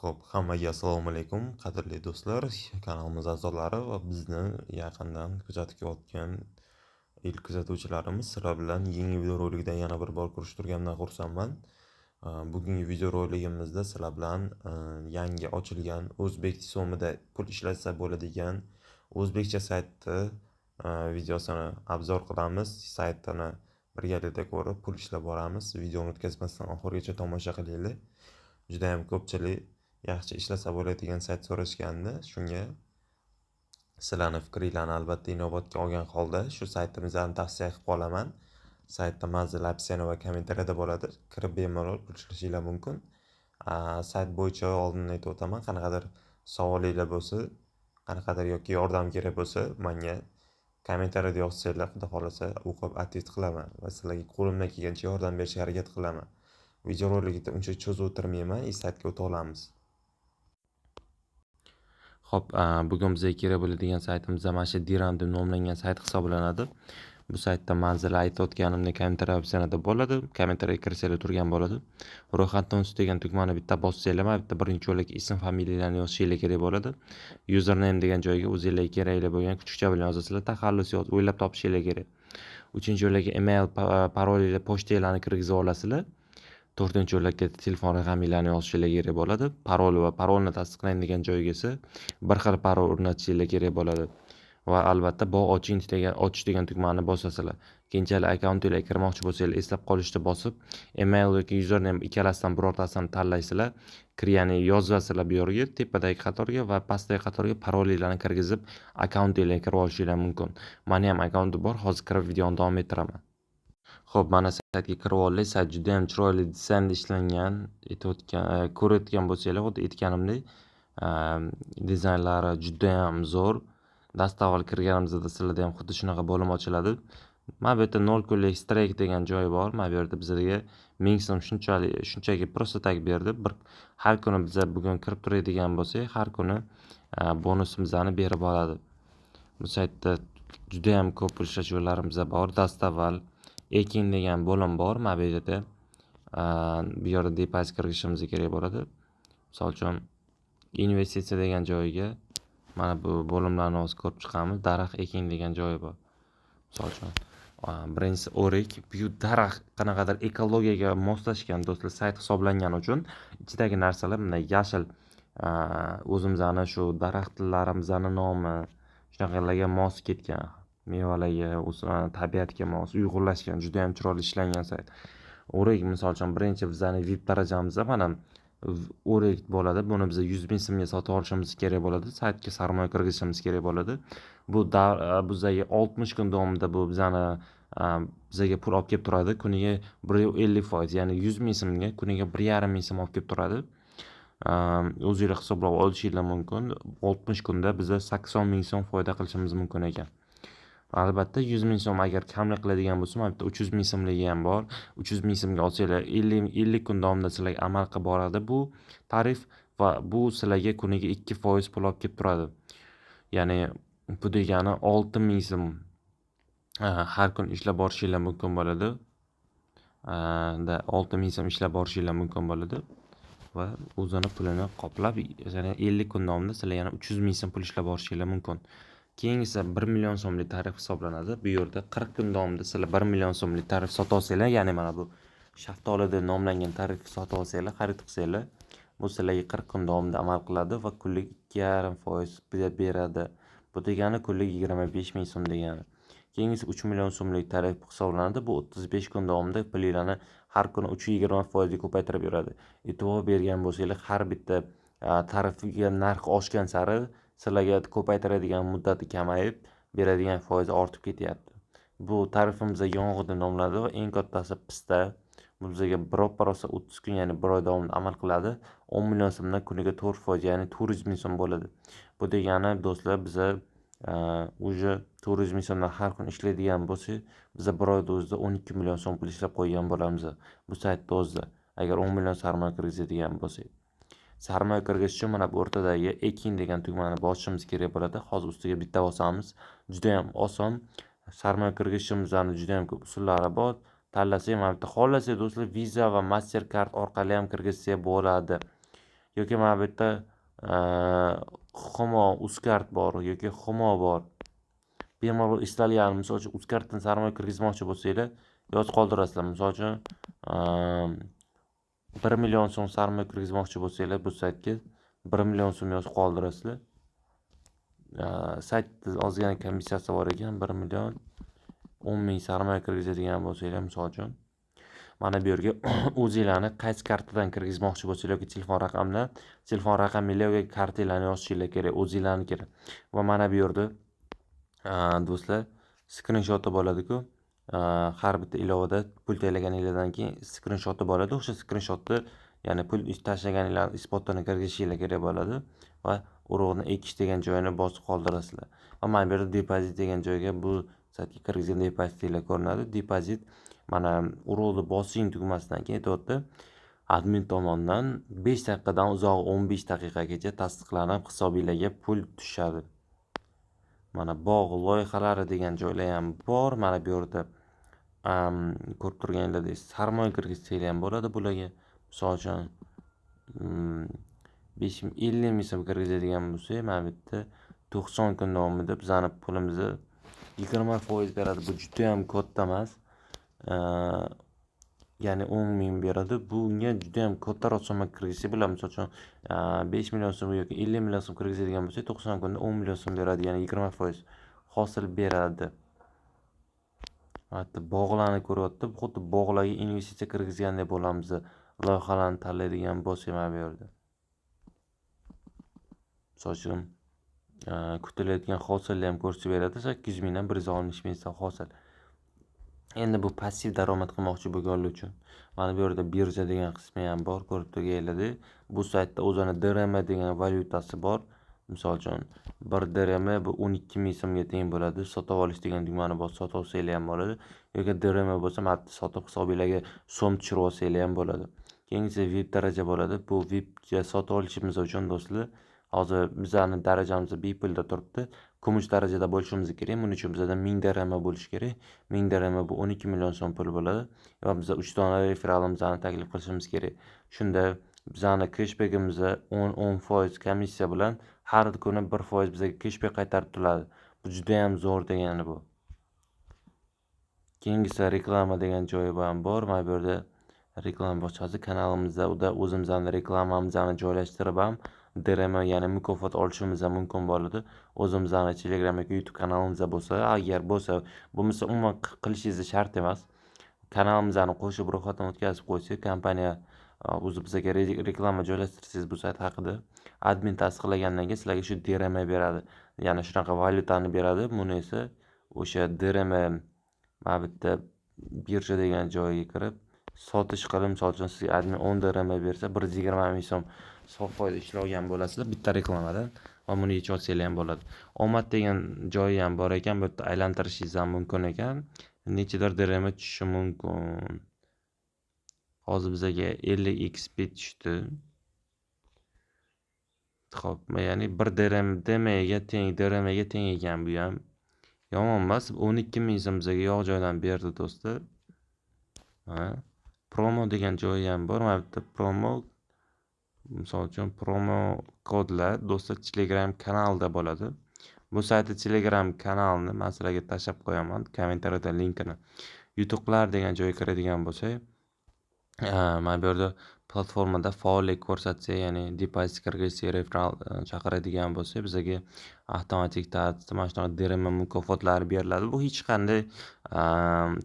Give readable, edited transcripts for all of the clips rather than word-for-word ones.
Xo'p, hammaga assalomu alaykum, qadrli do'stlar, kanalimiz a'zolari va bizni yaqindan kuzatib kelayotgan ilk kuzatuvchilarimiz. Sizlar bilan yangi videorolikda yana bir bor ko'rishtirganimdan xursandman. Bugungi videoroligimizda sizlar bilan yangi ochilgan o'zbek so'mida pul ishlatsa bo'ladigan o'zbekcha saytni videosini obzor qilamiz. Saytini birgalikda ko'rib, pul ishlab boramiz. Videoni o'tkazmasdan oxirigacha tomosha qilinglar. Juda ham ko'pchilik yaxshi ishlasa bo'ladigan sayt so'rashganda, shunga sizlarni fikringlarni albatta inobatga olgan holda shu saytimizni tavsiya qilib qolaman. Saytda manzil opsiyani va kommentariyada bo'ladi. Kirib bemalol pul ishlashingiz mumkin. Sayt bo'yicha oldin aytib o'taman, qanaqadir savolinglar bo'lsa, qanaqadir yoki yordam kerak bo'lsa, menga kommentariyada yozsanglar, xudo xolasa o'qib atvet qilaman va sizlarga qo'limdan kelgancha yordam berishga harakat qilaman. Videorolikni uncha cho'zib o'tirmayman, saytga o'ta olamiz. Xo'p, bugun bizga kerak bo'ladigan saytimiz mana shu Dirham deb nomlangan sayt hisoblanadi. Bu saytda manzilni aytib o'tganimdek kommentariy opsiyasida bo'ladi. Kommentariyaga kirsanglar turgan bo'ladi. Ro'yxatdan o'tish degan tugmani bitta bossanglar, bitta birinchi o'ringa ism, familiyalarni yozishinglar kerak bo'ladi. Username degan joyga o'zingizlarga kerakli bo'lgan kuchukcha bilan yozasizlar, taxallus o'ylab topishinglar kerak. Uchinchi o'ringa email, parolinglar, pochtanglarni kirgizib olasizlar. To'rtinchi o'ringa telefon raqaminglarni yozishinglar kerak bo'ladi. Parol va parolni tasdiqlaydigan joyga esa bir xil parol o'rnatishinglar kerak bo'ladi. Va albatta ochish degan tugmani bosasizlar. Keyinchalik akkauntingizga kirmoqchi bo'lsangiz, eslab qolishni bosib, email yoki username ikkalasidan birortasini tanlaysizlar. Ya'ni yozasizlar bu yerga, tepadagi qatorga va pastdagi qatorga parolinglarni kirgizib, akkauntingizga kirib olishingiz mumkin. Meni ham akkauntim bor, hozir kirib videoni davom ettiraman. Xo'p, mana saytga kirib oldik. Sayt juda ham chiroyli dizaynda ishlangan, ko'rayotgan bo'lsanglar, xuddi aytganimdek, dizaynlari juda ham zo'r. Dastavval kirganimizda sizlarda ham xuddi shunaqa bo'lim ochiladi. Mana bu yerda 0 kunlik strike degan joyi bor. Mana bu yerda bizlarga 1000 so'm shunchaki prosta tag berdi. Har kuni biz bugun kirib turadigan bo'lsak, har kuni bonusimizni berib oladi. Bu saytda juda ham ko'p pul ishlatuvlarimiz bor. Dastavval ekin degan bo'lim bor. Mana bu yerda bu yerda depozit kirgizishimiz kerak bo'ladi. Misol uchun investitsiya degan joyiga mana bu bo'limlarni hozir ko'rib chiqamiz. Daraxt ekin degan joyi bor. Misol uchun birinchisi o'rik, bu daraxt qanaqadir ekologiyaga moslashgan do'stlar sayt hisoblangani uchun ichidagi narsalar bunday yashil, o'zimizning shu daraxtlarimizni nomi shunaqalarga mos ketgan. Mevalarga, tabiatga mos, uyg'unlashgan, juda ham chiroyli ishlangan sayt. O'rik misol uchun birinchi bizning VIP darajamizda mana o'rik bo'ladi. Buni biz 100 ming so'mga sotib olishimiz kerak bo'ladi. Saytga sarmoya kirgizishimiz kerak bo'ladi. Bu bizga 60 kun davomida bu bizga pul olib kelib turadi. Kuniga 150%, ya'ni 100 ming so'mga kuniga 1,5 ming so'm olib kelib turadi. O'zingizlar hisoblab olishingiz mumkin. 60 kunda biz 80 ming so'm foyda qilishimiz mumkin ekan. Albatta 100 ming so'm agar kamlik qiladigan bo'lsa, mana bitta 300 ming so'mligi ham bor. 300 ming so'mga olsanglar 50 kun davomida sizlarga amal qilib boradi bu tarif va bu sizlarga kuniga 2% pul olib kelib turadi. Ya'ni bu degani 6 ming so'm har kun ishlab borishingiz mumkin bo'ladi. 6 ming so'm ishlab borishingiz mumkin bo'ladi va o'zini pulini qoplab, ya'ni 50 kun davomida sizlar yana 300 ming so'm pul ishlab borishingiz mumkin. Keyingisi 1 million so'mlik tarif hisoblanadi. Bu yerda 40 kun davomida sizlar 1 million so'mlik tarif sota olsanglar, ya'ni mana bu shaftoli deb nomlangan tarifni sota olsanglar, xarid qilsanglar, bu sizlarga 40 kun davomida amal qiladi va kunlik 2,5% beradi. Bu degani kunlik 25 ming so'm degani. Keyingisi 3 million so'mlik tarif hisoblanadi. Bu 35 kun davomida pulinglarni har kuni 320% ga ko'paytirib beradi. E'tibor bergan bo'lsanglar, har bitta tarifga narx oshgan sari sizlarga ko'paytiradigan muddati kamayib, beradigan foizi ortib ketyapti. Bu tarifimizda yong'oq deb nomlanadi va eng kattasi pista. Bu bizga biroz 30 kun, ya'ni 1 oy davomida amal qiladi. 10 million so'mdan kuniga 4%, ya'ni 400 ming so'm bo'ladi. Bu degani do'stlar, biza уже 400 ming so'mdan har kun ishlaydigan bo'lsak, biz 1 oyda o'zida 12 million so'm pul ishlab qo'ygan bo'lamiz. Bu saytda o'zida agar 10 million sarmoya kirgizadigan bo'lsak. Sarmoya kirgizish uchun mana bu o'rtadagi ekin degan tugmani bosishimiz kerak bo'ladi. Hozir ustiga bitta bosamiz. Juda ham oson. Sarmoya kirgizishimizning juda ham ko'p usullari bor. Tanlasak, mana bitta xohlasak do'stlar Visa va Mastercard orqali ham kirgizsa bo'ladi. yoki mana bu yerda Homo Uzcard bor yoki Homo bor. Bemalol istalgan, misol uchun Uzcarddan sarmoya kirgizmoqchi bo'lsanglar, yozib qoldirasizlar. Misol uchun 1 million so'm sarmoya kirgizmoqchi bo'lsanglar, bu saytga 1 million so'm yozib qoldirasizlar. Saytda ozgina komissiyasi bor ekan, 1 million 10 ming sarmoya kirgizadigan bo'lsanglar, misol uchun mana bu yerga o'zinglarni qaysi kartadan kirgizmoqchi bo'lsanglar yoki telefon raqaminglar yoki kartalarni yozishinglar kerak, o'zinglarni kerak. Va mana bu yerda do'stlar skrinshoti bo'ladi-ku, har bitta ilovada pul taylaganinglardan keyin skrinshoti bo'ladi. O'sha skrinshotni, ya'ni pul tashlaganinglarni isbotini kirgizishinglar kerak bo'ladi va urug'ni ekish degan joyini bosib qoldirasizlar. Va mana bu yerda depozit degan joyga bu saytga kirgizgan depozitinglar ko'rinadi. Depozit mana urug'ni bosing tugmasidan keyin aytyapti, admin tomonidan 5 daqiqadan uzoq 15 daqiqagacha tasdiqlanib hisobinglarga pul tushadi. Mana bog' loyihalari degan joylar ham bor. Mana bu yerda ko'rib turganinglardek sarmoya kirgizsanglar ham bo'ladi bularga. Misol uchun 50 ming so'm kirgizadigan bo'lsak, mana bu yerda 90 kun davomida bizani pulimizni 20% beradi. Bu juda ham katta emas. Ya'ni 10 ming beradi. Bunga juda ham kattaroq summa kirgizsa bo'ladi. Misol uchun 5 million so'm yoki 50 million so'm kirgizadigan bo'lsa, 90 kunda 10 million so'm beradi, ya'ni 20% hosil beradi. Hatto bog'larni ko'ryapti. Xuddi bog'larga investitsiya kirgizgandek bo'lamiz. Loyihalarni tanlaydigan bo'lsak mana bu yerda. Misol uchun kutilayotgan hosilni ham ko'rsatib beradi. 800 mingdan 160 ming so'm hosil. Endi bu passiv daromad qilmoqchi bo'lganlar uchun mana bu yerda birja degan qismi ham bor, ko'rib turganinglardek. Bu saytda o'zini DRM degan valyutasi bor. Misol uchun 1 DRM bu 12 ming so'mga teng bo'ladi. Sotib olish degan tugmani bosib sotib olsanglar ham bo'ladi. Yoki DRM bo'lsa, mana bu sotib hisobingizga so'm tushirib olsanglar ham bo'ladi. Keyingisi VIP daraja bo'ladi. Bu VIPga sotib olishimiz uchun do'stlar, hozir bizning darajamizda bepulda turibdi. Kumush darajada bo'lishimiz kerak. Buning uchun bizda 1000 DRM bo'lishi kerak. 1000 DRM bu 12 million so'm pul bo'ladi. Va biz 3 dona referalimizni taklif qilishimiz kerak. Shunda bizning cashbackimizda 10% komissiya bilan har kuni 1% bizga cashback qaytarib turadi. Bu juda ham zo'r degani bu. Keyingisi reklama degan joyi ham bor. Mana bu yerda reklama boshqasi kanalimizda o'zimizning reklamamizni joylashtirib ham DRM, ya'ni mukofot olishimiz ham mumkin bo'ladi. O'zimizning Telegram yoki YouTube kanalimizda bo'lsa, agar bo'lmasa umuman qilishingiz shart emas. Kanalimizni qo'shib ro'yxatdan o'tkazib qo'ysak, kompaniya o'zi bizga reklama joylashtirsangiz bu sayt haqida admin tasdiqlagandan keyin sizlarga shu DRM beradi. Ya'ni shunaqa valyutani beradi. Buni esa o'sha DRM mana bu yerda birja degan joyga kirib sotish qilib, misol uchun sizga admin 10 DRM bersa, 120 ming so'm sof foyda ishlayotgan bo'lasizlar bitta reklamadan va buni yechib olsanglar ham bo'ladi. Omad degan joyi ham bor ekan, bu yerda aylantirishingiz ham mumkin ekan. Nechadir DRM tushishi mumkin. Hozir bizga 50 XP tushdi. Xo'p, ya'ni 1 DRMga teng ekan bu ham. Yomon emas. 12 ming so'm bizga yo'q joydan berdi do'stlar. Promo degan joyi ham bor. Mana bu yerda promo, misol uchun promo kodlar do'stlar Telegram kanalida bo'ladi. Bu saytda Telegram kanalini men sizlarga tashlab qo'yaman, kommentariyada linkini. YouTube'lar degan joyga kiradigan bo'lsak, mana bu yerda platformada faollik ko'rsatsa, ya'ni depozit kirgizsa, referral chaqiradigan bo'lsa, bizga avtomatik tarzda mana shunaqa DRM mukofotlari beriladi. Bu hech qanday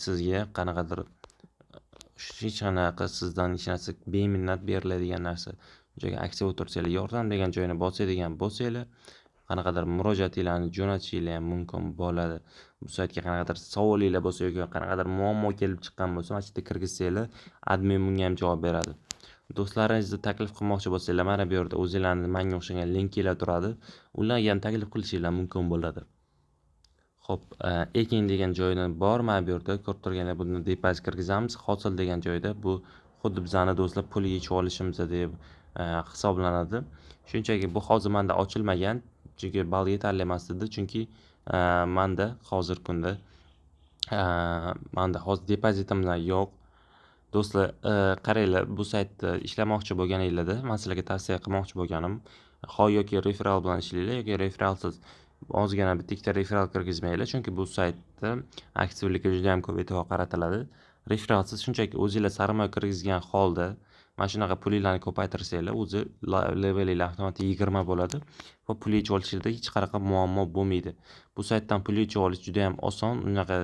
sizga qanaqadir hech qanaqa sizdan hech narsa beminnat beriladigan narsa. Joyga aksiya o'tirsanglar, yordam degan joyini bosadigan bo'lsanglar, qanaqadir murojaatlarni jo'natishinglar ham mumkin bo'ladi. Bu saytga qanaqadir savolinglar bo'lsa yoki qanaqadir muammo kelib chiqqan bo'lsa, mana shu yerda kirgizsanglar, admin bunga ham javob beradi. Do'stlaringizni taklif qilmoqchi bo'lsanglar, mana bu yerda o'zingizlarning menga o'xshagan linklar turadi. Ularga ham taklif qilishinglar mumkin bo'ladi. Xo'p, ekin degan joyda bor. Mana bu yerda ko'rib turganlar, buni depozit kirgizamiz. Hosil degan joyda bu xuddi bizning do'stlar pul yechib olishimiz deb hisoblanadi. Shunchaki bu hozir menda ochilmagan, chunki ball yetarli emas edi. Chunki menda hozir kunda menda hozir depozitim yo'q. Do'stlar, qaranglar, bu saytda ishlamoqchi bo'lganinglarda man sizlarga tavsiya qilmoqchi bo'lganim, yoki referral bilan ishlanglar yoki referralsiz. Ozgina bitta ikkita referral kirgizmanglar, chunki bu saytda aktivlikka juda ham ko'p e'tibor qaratiladi. Referralsiz shunchaki o'zinglar sarmoya kirgizgan holda mana shunaqa pulinglarni ko'paytirsanglar, o'zi levelinglar avtomatik 20 bo'ladi va pul yechib olishingizda hech qanaqa muammo bo'lmaydi. Bu saytdan pul yechib olish juda ham oson, unaqa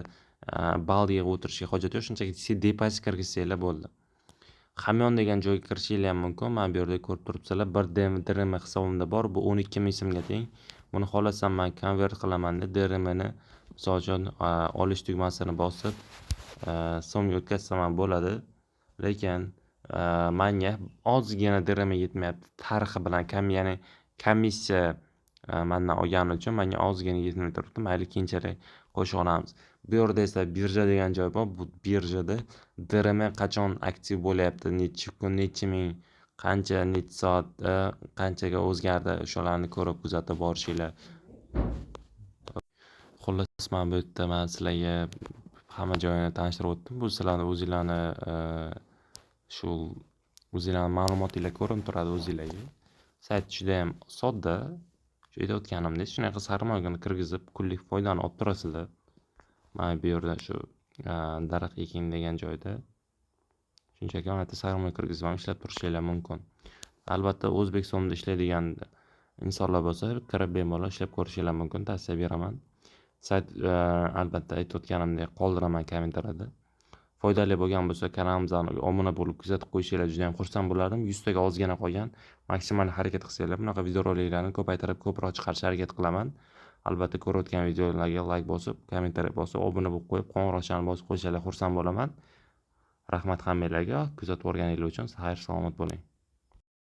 ball yig'ib o'tirishga hojat yo'q, shunchaki depozit kirgizsanglar bo'ldi. Hamyon degan joyga kirishinglar ham mumkin. Mana bu yerda ko'rib turibsizlar, 1 DRM hisobimda bor. Bu 12 ming so'mga teng. Buni xohlasam men konvert qilaman-da, DRMni misol uchun olish tugmasini bosib so'mga o'tkazsam ham bo'ladi. Lekin menga ozgina DRM yetmayapti. Tarixi bilan ya'ni komissiya mendan olgani uchun menga ozgina yetmay turibdi. Mayli, keyinchalik qo'shib olamiz. Bu yerda esa birja degan joy bor. Bu birjada DRM qachon aktiv bo'lyapti, necha kun, necha ming, qancha, necha soatda qanchaga o'zgardi, o'shalarni ko'rib kuzatib borishinglar. Xullas, men bu yerda sizlarga hamma joyini tanishtirib o'tdim. Bu sizlarni o'zinglarning ma'lumotinglar ko'rinib turadi o'zinglarga. Sayt juda ham sodda. Shu aytayotganimdek, shunaqa sarmoyani kirgizib, kunlik foydani olib turasizlar. Mana bu yerda shu daraxt eking degan joyda shunchaki mana yerda sarmoya kirgizib ham ishlab turishinglar mumkin. Albatta, O'zbekistonda ishlaydigan insonlar bo'lsa, kirib bemalol ishlab ko'rishinglar mumkin, tavsiya beraman. Sayt albatta aytayotganimdek qoldiraman kommentariyada. Foydali bo'lgan bo'lsa, kanalimizga obuna bo'lib kuzatib qo'yishinglar juda ham xursand bo'lardim. 100 taga ozgina qolgan. Maksimal harakat qilsanglar, bunaqa videoroliklarni ko'paytirib, ko'proq chiqarishga harakat qilaman. Albatta, ko'rayotgan videolarga like bosib, kommentariy bosib, obuna bo'lib qo'yib, qo'ng'iroqchani bosib qo'yishinglar xursand bo'laman. Rahmat hammanglarga kuzatib o'rganinglar uchun. Xayr, salomat bo'ling.